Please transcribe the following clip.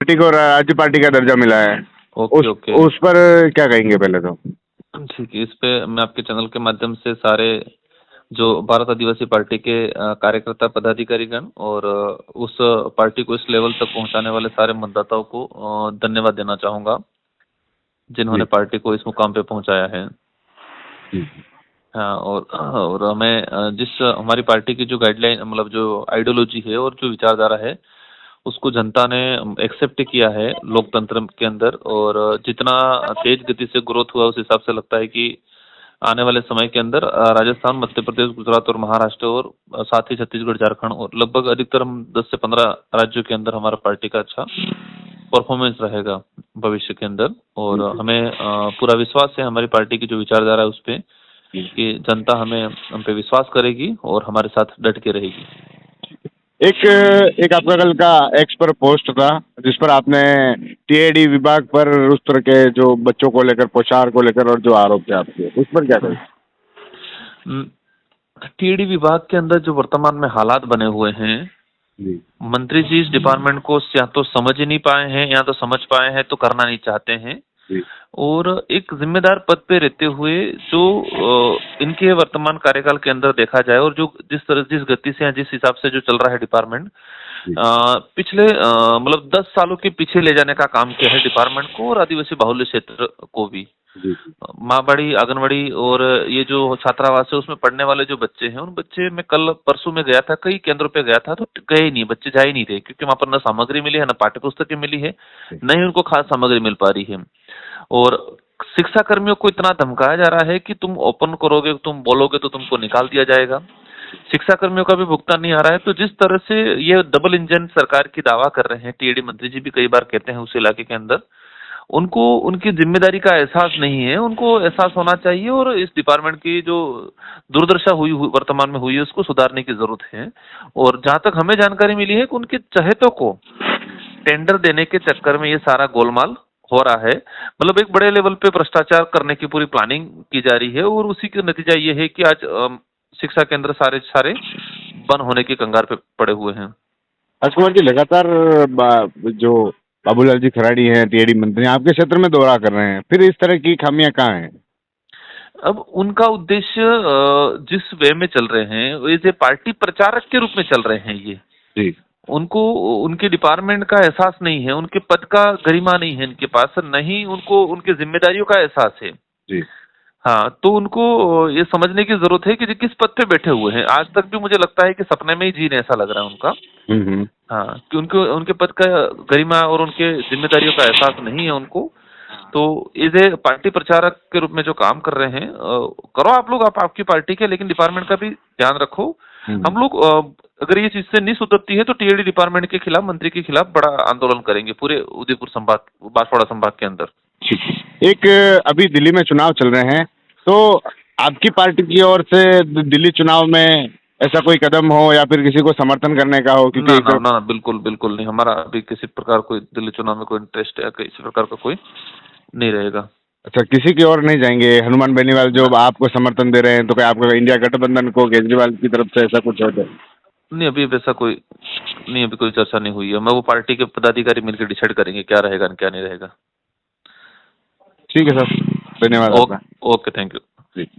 Party को राज्य party का दर्जा मिला है। ओके ओके उस पर क्या कहेंगे पहले तो? ठीक है। इस पे मैं आपके चैनल के माध्यम से सारे जो भारत आदिवासी पार्टी के कार्यकर्ता पदाधिकारीगण और उस पार्टी को इस लेवल तक पहुंचाने वाले सारे मतदाताओं को धन्यवाद देना चाहूंगा, जिन्होंने पार्टी को इस मुकाम पे पहुंचाया है। हाँ, और हमें जिस हमारी पार्टी की जो गाइडलाइन मतलब जो आइडियोलॉजी है और जो विचारधारा है उसको जनता ने एक्सेप्ट किया है लोकतंत्र के अंदर, और जितना तेज गति से ग्रोथ हुआ उस हिसाब से लगता है कि आने वाले समय के अंदर राजस्थान, मध्य प्रदेश, गुजरात और महाराष्ट्र और साथ ही छत्तीसगढ़, झारखंड और लगभग अधिकतर हम 10 से 15 राज्यों के अंदर हमारा पार्टी का अच्छा परफॉर्मेंस रहेगा भविष्य के अंदर। और हमें पूरा विश्वास है हमारी पार्टी की जो विचारधारा है उस पर कि जनता हम पे विश्वास करेगी और हमारे साथ डट के रहेगी। एक आपका कल का एक्स पर पोस्ट था जिस पर आपने टीएडी विभाग पर उस तरह के जो बच्चों को लेकर, प्रचार को लेकर और जो आरोप थे आपके, उस पर क्या कहें? टीएडी विभाग के अंदर जो वर्तमान में हालात बने हुए हैं, मंत्री जी इस डिपार्टमेंट को या तो समझ ही नहीं पाए हैं या तो समझ पाए हैं तो करना नहीं चाहते हैं। और एक जिम्मेदार पद पे रहते हुए जो इनके वर्तमान कार्यकाल के अंदर देखा जाए और जो जिस गति से या जिस हिसाब से जो चल रहा है डिपार्टमेंट, पिछले मतलब 10 सालों के पीछे ले जाने का काम किया है डिपार्टमेंट को और आदिवासी बाहुल्य क्षेत्र को भी। माँबाड़ी, आंगनबाड़ी और ये जो छात्रावास है उसमें पढ़ने वाले जो बच्चे हैं, उन बच्चे में कल परसों में गया था, कई केंद्रों पे गया था तो गए ही नहीं, बच्चे जा ही नहीं रहे, क्योंकि वहां पर न सामग्री मिली है, न पाठ्य पुस्तकें मिली है, न ही उनको खास सामग्री मिल पा रही है। और शिक्षा कर्मियों को इतना धमकाया जा रहा है कि तुम ओपन करोगे, तुम बोलोगे तो तुमको निकाल दिया जाएगा। शिक्षा कर्मियों का भी भुगतान नहीं आ रहा है। तो जिस तरह से ये डबल इंजन सरकार की दावा कर रहे हैं, टीएडी मंत्री जी भी कई बार कहते हैं उस इलाके के अंदर, उनको उनकी जिम्मेदारी का एहसास नहीं है। उनको एहसास होना चाहिए और इस डिपार्टमेंट की जो दुर्दशा वर्तमान में हुई है उसको सुधारने की जरूरत है। और जहां तक हमें जानकारी मिली है कि उनके चहेतों को टेंडर देने के चक्कर में ये सारा गोलमाल हो रहा है। मतलब एक बड़े लेवल पे भ्रष्टाचार करने की पूरी प्लानिंग की जा रही है और उसी का नतीजा ये है कि आज शिक्षा केंद्र सारे बंद होने की कगार पे पड़े हुए हैं। राजकुमार जी, लगातार जो बाबूलाल जी खराड़ी हैं, टीएडी मंत्री, आपके क्षेत्र में दौरा कर रहे हैं, फिर इस तरह की खामियां कहाँ हैं? अब उनका उद्देश्य जिस वे में चल रहे हैं, ये पार्टी प्रचारक के रूप में चल रहे हैं ये जी। उनको उनके डिपार्टमेंट का एहसास नहीं है, उनके पद का गरिमा नहीं है इनके पास, नहीं उनको उनकी जिम्मेदारियों का एहसास है। जी। हाँ, तो उनको ये समझने की जरूरत है कि जी किस पद पे बैठे हुए हैं। आज तक भी मुझे लगता है कि सपने में ही जी रहे, ऐसा लग रहा है उनका। हाँ, कि उनके पद का गरिमा और उनके जिम्मेदारियों का एहसास नहीं है उनको। तो इसे पार्टी प्रचारक के रूप में जो काम कर रहे हैं, करो आप लोग, आपकी पार्टी के, लेकिन डिपार्टमेंट का भी ध्यान रखो। हम लोग अगर ये चीज से नहीं सुधरती है तो टीएडी डिपार्टमेंट के खिलाफ, मंत्री के खिलाफ बड़ा आंदोलन करेंगे पूरे उदयपुर संभाग, बांसवाड़ा संभाग के अंदर। एक अभी दिल्ली में चुनाव चल रहे हैं, तो आपकी पार्टी की ओर से दिल्ली चुनाव में ऐसा कोई कदम हो या फिर किसी को समर्थन करने का हो? क्योंकि ना, बिल्कुल बिल्कुल नहीं। हमारा अभी किसी प्रकार कोई दिल्ली चुनाव में कोई इंटरेस्ट या किसी प्रकार का कोई नहीं रहेगा। अच्छा, किसी की ओर नहीं जाएंगे? हनुमान बेनीवाल जो आपको समर्थन दे रहे हैं, तो क्या आपका इंडिया गठबंधन को केजरीवाल की तरफ से ऐसा कुछ होता है? नहीं, अभी वैसा कोई नहीं, अभी कोई चर्चा नहीं हुई है। मैं वो पार्टी के पदाधिकारी मिलकर डिसाइड करेंगे क्या रहेगा क्या नहीं रहेगा। ठीक है सर, धन्यवाद आपका। Okay, thank you. जी।